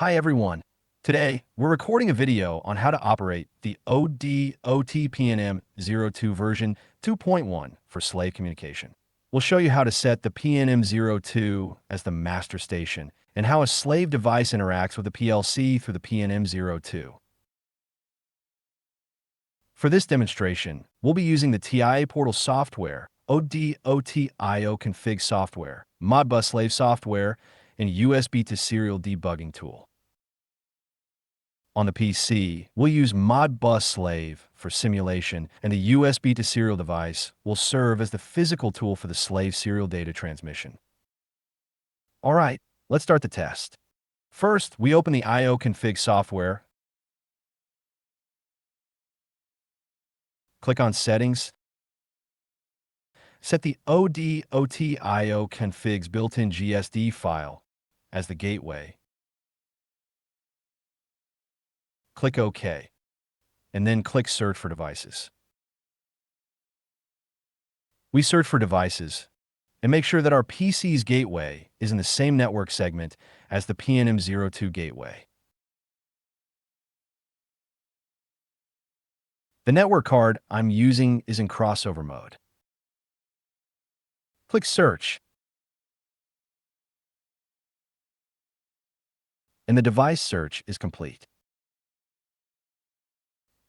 Hi everyone. Today, we're recording a video on how to operate the ODOT-PNM02 version 2.1 for slave communication. We'll show you how to set the PNM02 as the master station and how a slave device interacts with the PLC through the PNM02. For this demonstration, we'll be using the TIA portal software, ODOT IO Config software, Modbus Slave software, and USB to serial debugging tool. On the PC, we'll use Modbus Slave for simulation, and the USB to serial device will serve as the physical tool for the slave serial data transmission. All right, let's start the test. First, we open the IO Config software, click on Settings, set the ODOT IO Config's built-in GSD file as the gateway. Click OK, and then click Search for Devices. We search for devices and make sure that our PC's gateway is in the same network segment as the PNM02 gateway. The network card I'm using is in crossover mode. Click Search, and the device search is complete.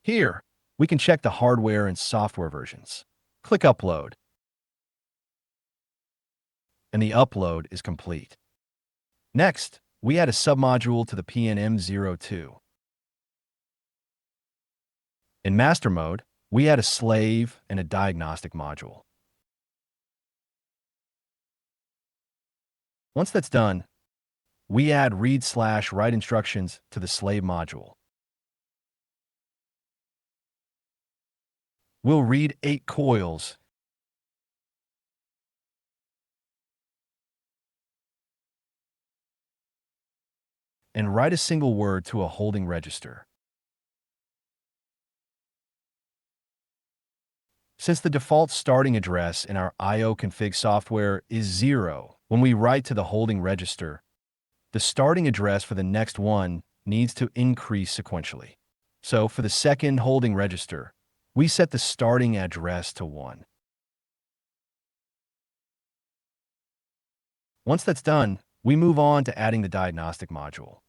Here, we can check the hardware and software versions. Click Upload, and the upload is complete. Next, we add a submodule to the PNM02. In master mode, we add a slave and a diagnostic module. Once that's done, we add read/write instructions to the slave module. We'll read 8 coils and write a single word to a holding register. Since the default starting address in our IO config software is 0, when we write to the holding register, the starting address for the next one needs to increase sequentially. So for the second holding register, we set the starting address to 1. Once that's done, we move on to adding the diagnostic module.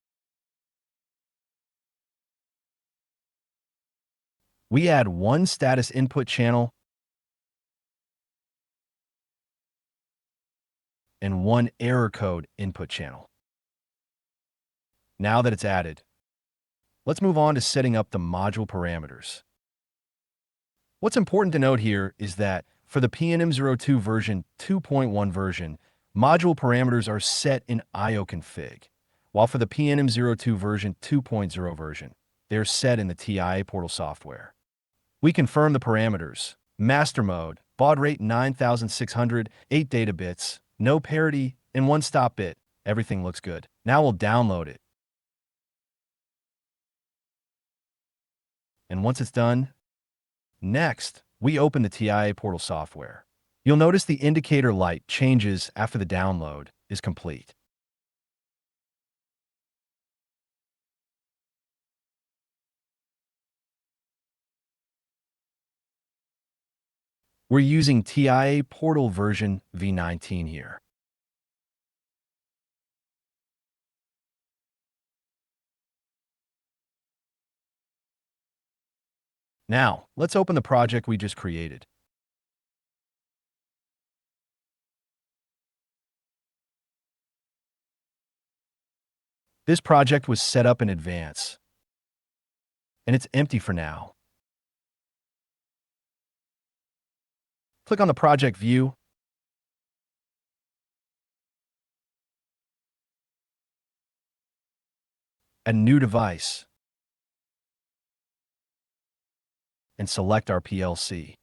We add 1 status input channel and 1 error code input channel. Now that it's added, let's move on to setting up the module parameters. What's important to note here is that for the PNM02 version 2.1 version, module parameters are set in IO config, while for the PNM02 version 2.0 version, they're set in the TIA portal software. We confirm the parameters: master mode, baud rate 9600, 8 data bits, no parity, and 1 stop bit. Everything looks good. Now we'll download it. And once it's done, next, we open the TIA portal software. You'll notice the indicator light changes after the download is complete. We're using TIA portal version v19 here. Now, let's open the project we just created. This project was set up in advance, and it's empty for now. Click on the project view, add a new device, and select our PLC.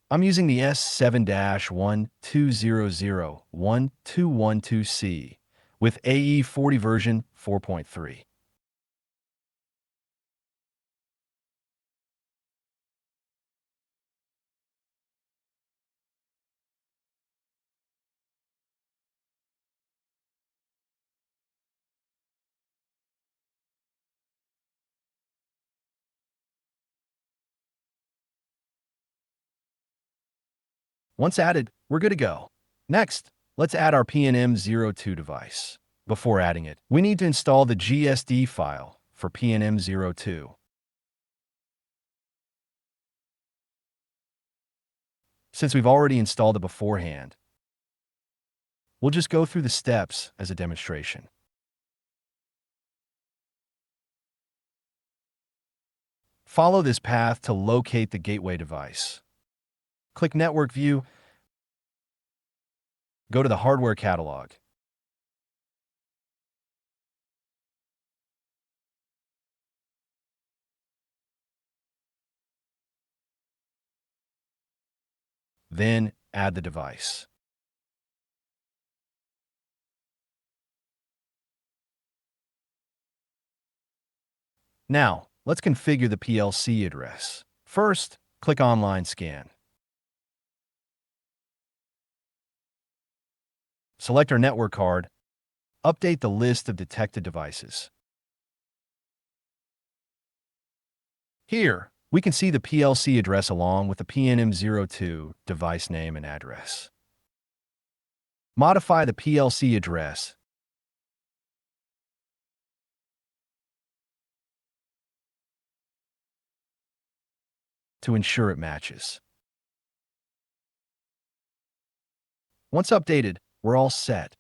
I'm using the S7-12001212C with AE40 version 4.3. Once added, we're good to go. Next, let's add our PNM02 device. Before adding it, we need to install the GSD file for PNM02. Since we've already installed it beforehand, we'll just go through the steps as a demonstration. Follow this path to locate the gateway device. Click Network View, go to the Hardware Catalog. Then add the device. Now, let's configure the PLC address. First, click Online Scan. Select our network card. Update the list of detected devices. Here, we can see the PLC address along with the PNM02 device name and address. Modify the PLC address to ensure it matches. Once updated, we're all set.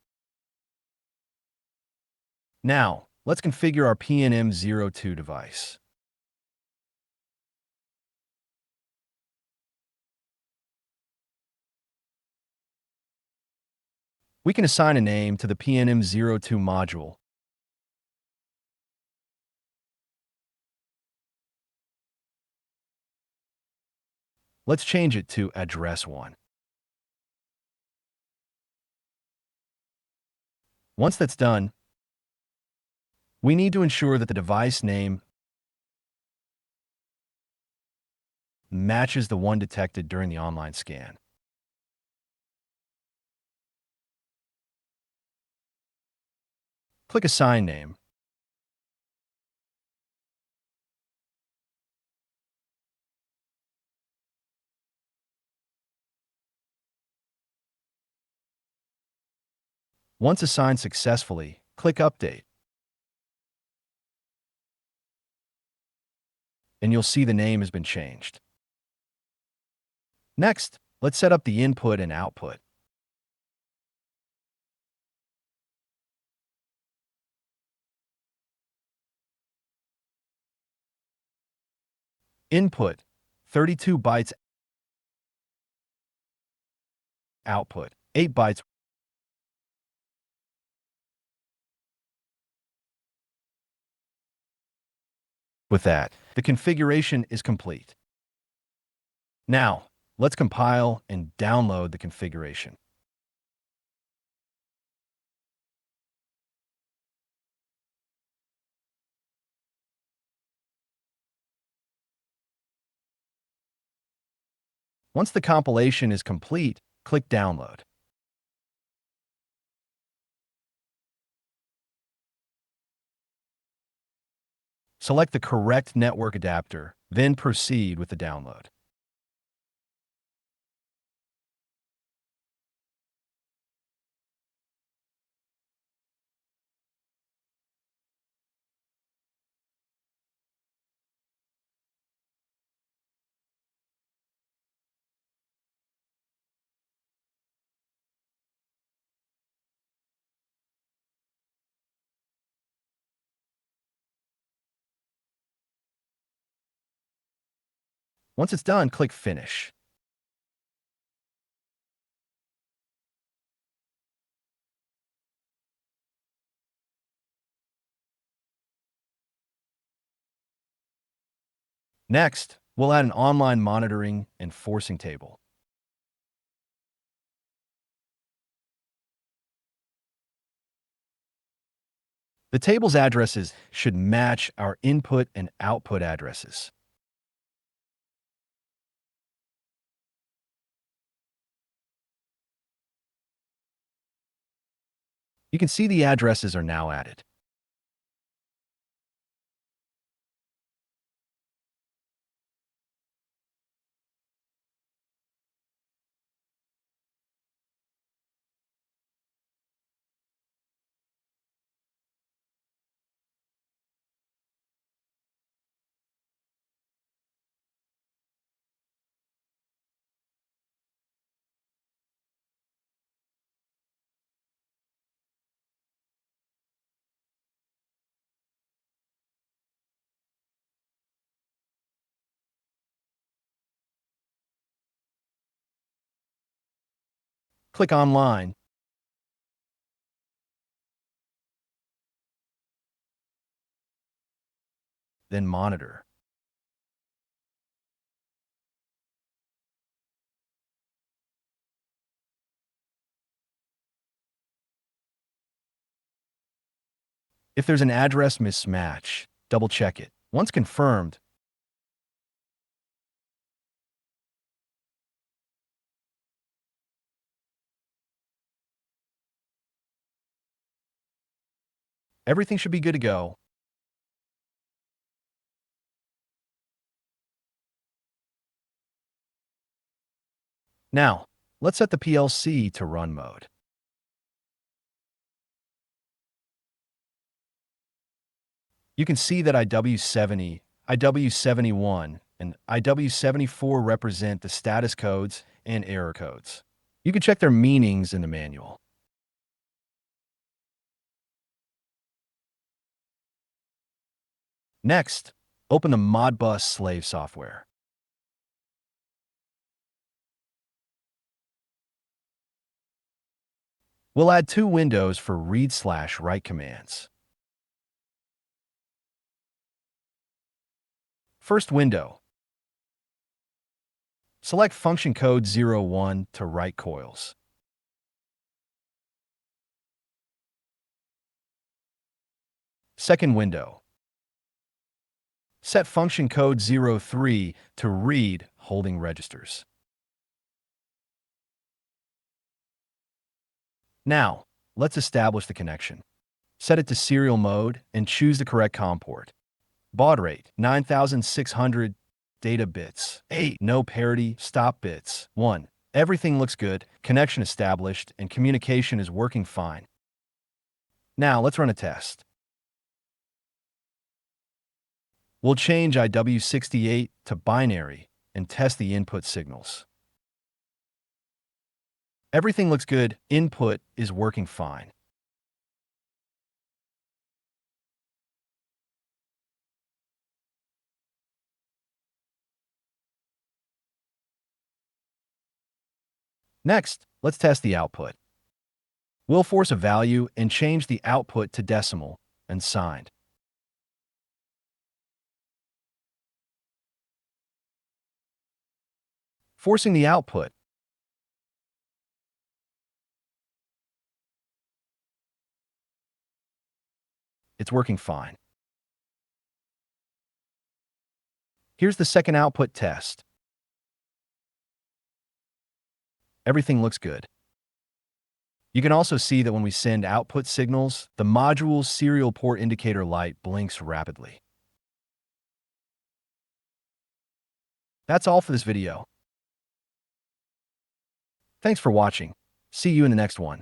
Now, let's configure our PNM02 device. We can assign a name to the PNM02 module. Let's change it to Address 1. Once that's done, we need to ensure that the device name matches the one detected during the online scan. Click Assign Name. Once assigned successfully, click Update. And you'll see the name has been changed. Next, let's set up the input and output. Input, 32 bytes. Output, 8 bytes. With that, the configuration is complete. Now, let's compile and download the configuration. Once the compilation is complete, click Download. Select the correct network adapter, then proceed with the download. Once it's done, click Finish. Next, we'll add an online monitoring and forcing table. The table's addresses should match our input and output addresses. You can see the addresses are now added. Click Online. Then Monitor. If there's an address mismatch, double-check it. Once confirmed, everything should be good to go. Now, let's set the PLC to run mode. You can see that IW70, IW71, and IW74 represent the status codes and error codes. You can check their meanings in the manual. Next, open the Modbus Slave software. We'll add two windows for read/write commands. First window. Select function code 01 to write coils. Second window. Set function code 03 to read holding registers. Now, let's establish the connection. Set it to serial mode and choose the correct COM port. Baud rate, 9600. Data bits, 8. No parity, stop bits, 1. Everything looks good, connection established, and communication is working fine. Now, let's run a test. We'll change IW68 to binary and test the input signals. Everything looks good, input is working fine. Next, let's test the output. We'll force a value and change the output to decimal and signed. Forcing the output. It's working fine. Here's the second output test. Everything looks good. You can also see that when we send output signals, the module's serial port indicator light blinks rapidly. That's all for this video. Thanks for watching. See you in the next one.